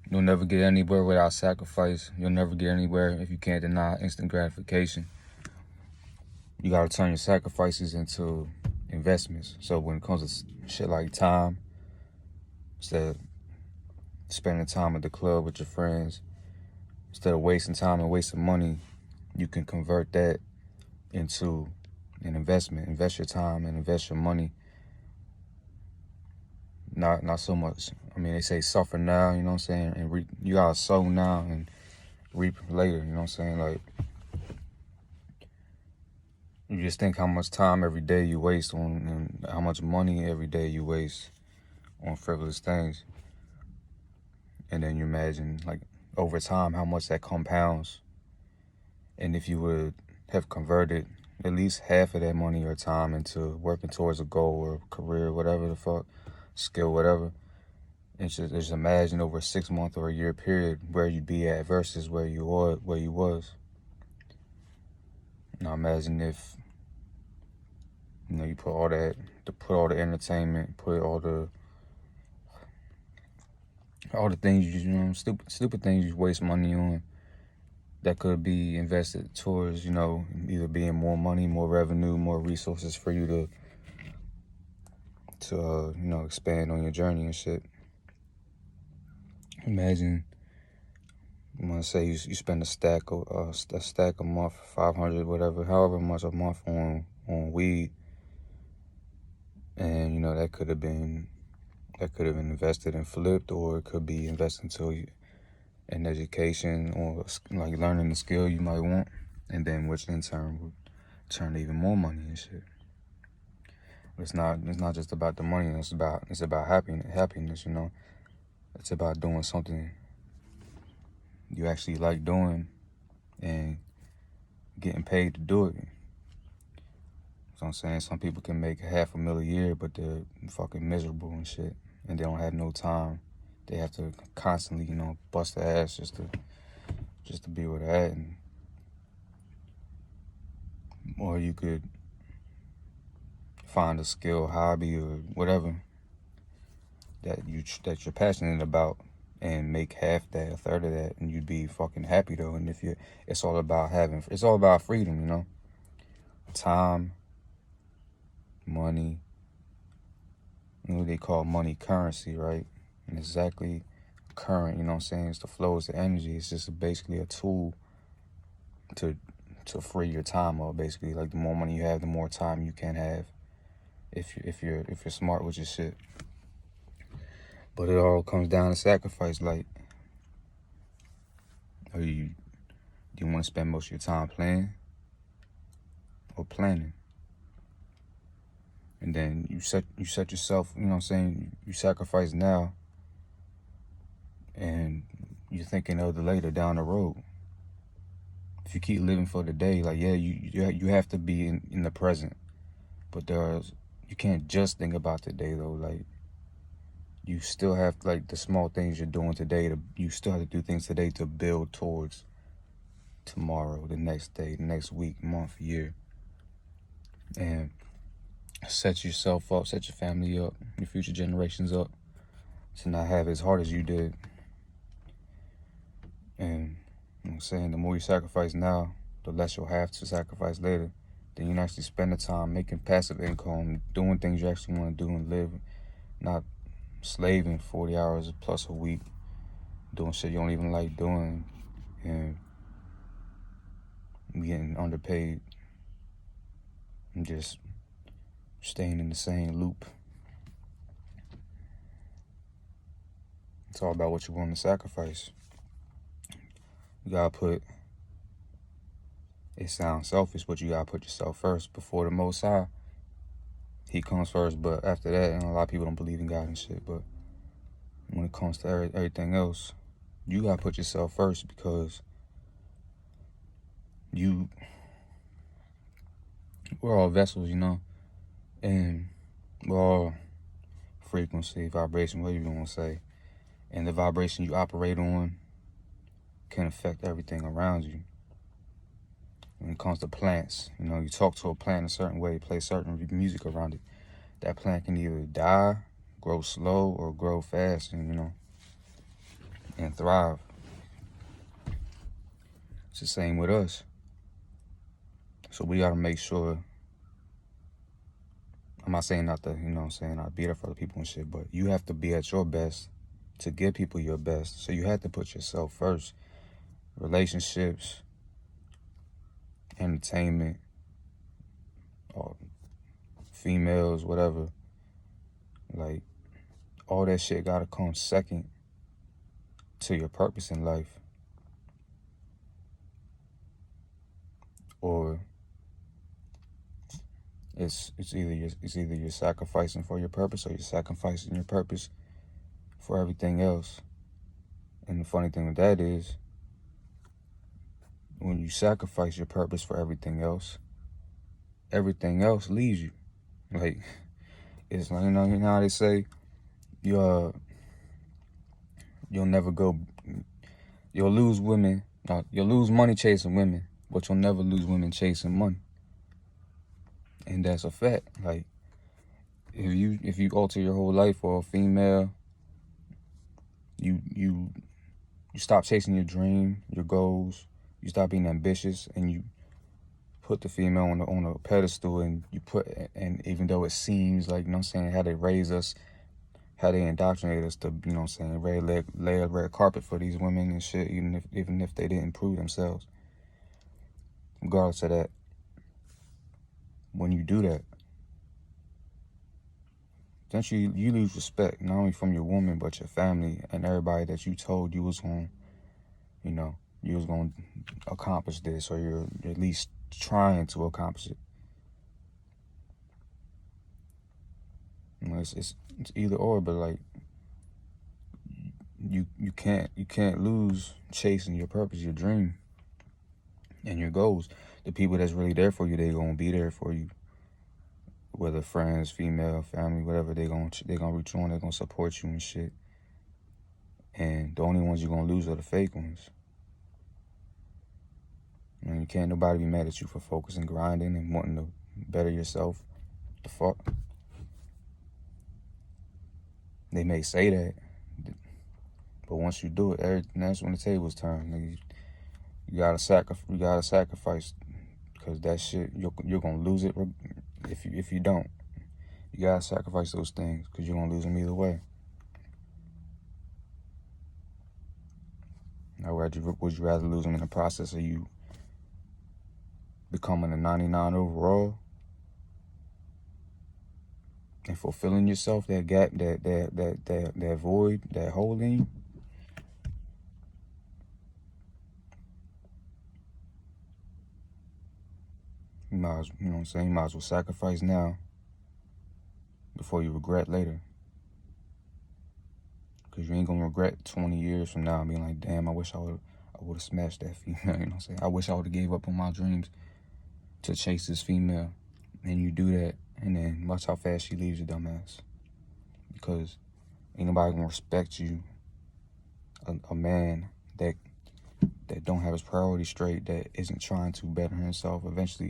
You'll never get anywhere without sacrifice. You'll never get anywhere if you can't deny instant gratification. You gotta turn your sacrifices into investments. So when it comes to shit like time, instead of spending time at the club with your friends, instead of wasting time and wasting money, you can convert that into an investment. Invest your time and invest your money. Not so much. I mean, they say suffer now, you know what I'm saying? And you gotta sow now and reap later, you know what I'm saying? Like, you just think how much time every day you waste on, and how much money every day you waste on frivolous things. And then you imagine, like, over time, how much that compounds. And if you would have converted at least half of that money or time into working towards a goal or a career, whatever the fuck, skill, whatever, and just imagine over a 6-month or a year period where you'd be at versus where you was. Now imagine if, you know, you put all the entertainment, put all the things you know, stupid things you waste money on, that could be invested towards, you know, either being more money, more revenue, more resources for you to you know, expand on your journey and shit. Imagine, you want to say you spend a stack a month, 500, whatever, however much a month on weed, and you know that could have been invested and flipped, or it could be invested into an education or like learning the skill you might want, and then which in turn would turn to even more money and shit. But it's not just about the money. It's about happiness. You know, it's about doing something you actually like doing and getting paid to do it. So I'm saying, some people can make $500,000 a year, but they're fucking miserable and shit, and they don't have no time. They have to constantly, you know, bust their ass just to be where they're at. Or you could find a skill, hobby, or whatever that you're passionate about, and make half that, a third of that, and you'd be fucking happy though. And it's all about freedom, you know, time, money. You know what they call money currency, right? And exactly current, you know what I'm saying? It's the flow, it's the energy. It's just basically a tool to free your time up, basically. Like, the more money you have, the more time you can have if you're smart with your shit. But it all comes down to sacrifice. Like, do you want to spend most of your time playing or planning? And then you set yourself, you know what I'm saying, you sacrifice now, and you're thinking of the later down the road. If you keep living for the day, like, yeah, you have to be in the present, but you can't just think about today though. Like, you still have, like, the small things you're doing today, you still have to do things today to build towards tomorrow, the next day, the next week, month, year. And set yourself up, set your family up, your future generations up, to not have it as hard as you did. And, you know what I'm saying, the more you sacrifice now, the less you'll have to sacrifice later. Then you can actually spend the time making passive income, doing things you actually want to do and live, not slaving 40 hours plus a week, doing shit you don't even like doing, and getting underpaid, and just staying in the same loop. It's all about what you want to sacrifice. You gotta put, it sounds selfish, but you gotta put yourself first before the Most High. He comes first, but after that, and a lot of people don't believe in God and shit, but when it comes to everything else, you gotta put yourself first, because we're all vessels, you know, and we're all frequency, vibration, whatever you want to say, and the vibration you operate on can affect everything around you. When it comes to plants, you know, you talk to a plant a certain way, play certain music around it, that plant can either die, grow slow, or grow fast, and you know, and thrive. It's the same with us. So we gotta make sure, I'm not saying not to, not be there for the people and shit, but you have to be at your best to give people your best. So you have to put yourself first. Relationships, entertainment, or females, whatever. Like, all that shit gotta come second to your purpose in life. Or it's either you're sacrificing for your purpose, or you're sacrificing your purpose for everything else. And the funny thing with that is, when you sacrifice your purpose for everything else leaves you. Like, it's like, you know how they say, you'll never go, you'll lose women, you'll lose money chasing women, but you'll never lose women chasing money. And that's a fact. Like, if you alter your whole life for a female, you stop chasing your dream, your goals, you stop being ambitious, and you put the female on a pedestal, and even though it seems like, how they raise us, how they indoctrinate us to, lay a red carpet for these women and shit, even if they didn't prove themselves. Regardless of that, when you do that, then you lose respect, not only from your woman, but your family and everybody that you told you was going to accomplish this, or you're at least trying to accomplish it. It's either or, but like, you can't lose chasing your purpose, your dream, and your goals. The people that's really there for you, they gonna be there for you. Whether friends, female, family, whatever, they gonna reach on, they gonna support you and shit. And the only ones you're gonna lose are the fake ones. You can't nobody be mad at you for focusing, grinding, and wanting to better yourself. The fuck? They may say that, but once you do it, that's when the tables turn. You gotta sacrifice, because that shit, you're gonna lose it if you don't. You gotta sacrifice those things, because you're gonna lose them either way. Now, would you rather lose them in the process of you becoming a 99 overall and fulfilling yourself, that gap, that void, that hole in you? You might as well sacrifice now before you regret later. Because you ain't gonna regret 20 years from now being like, damn, I wish I would have smashed that female. I wish I would have gave up on my dreams to chase this female. And you do that, and then watch how fast she leaves you, dumbass. Because ain't nobody gonna respect you. A man that don't have his priorities straight, that isn't trying to better himself, eventually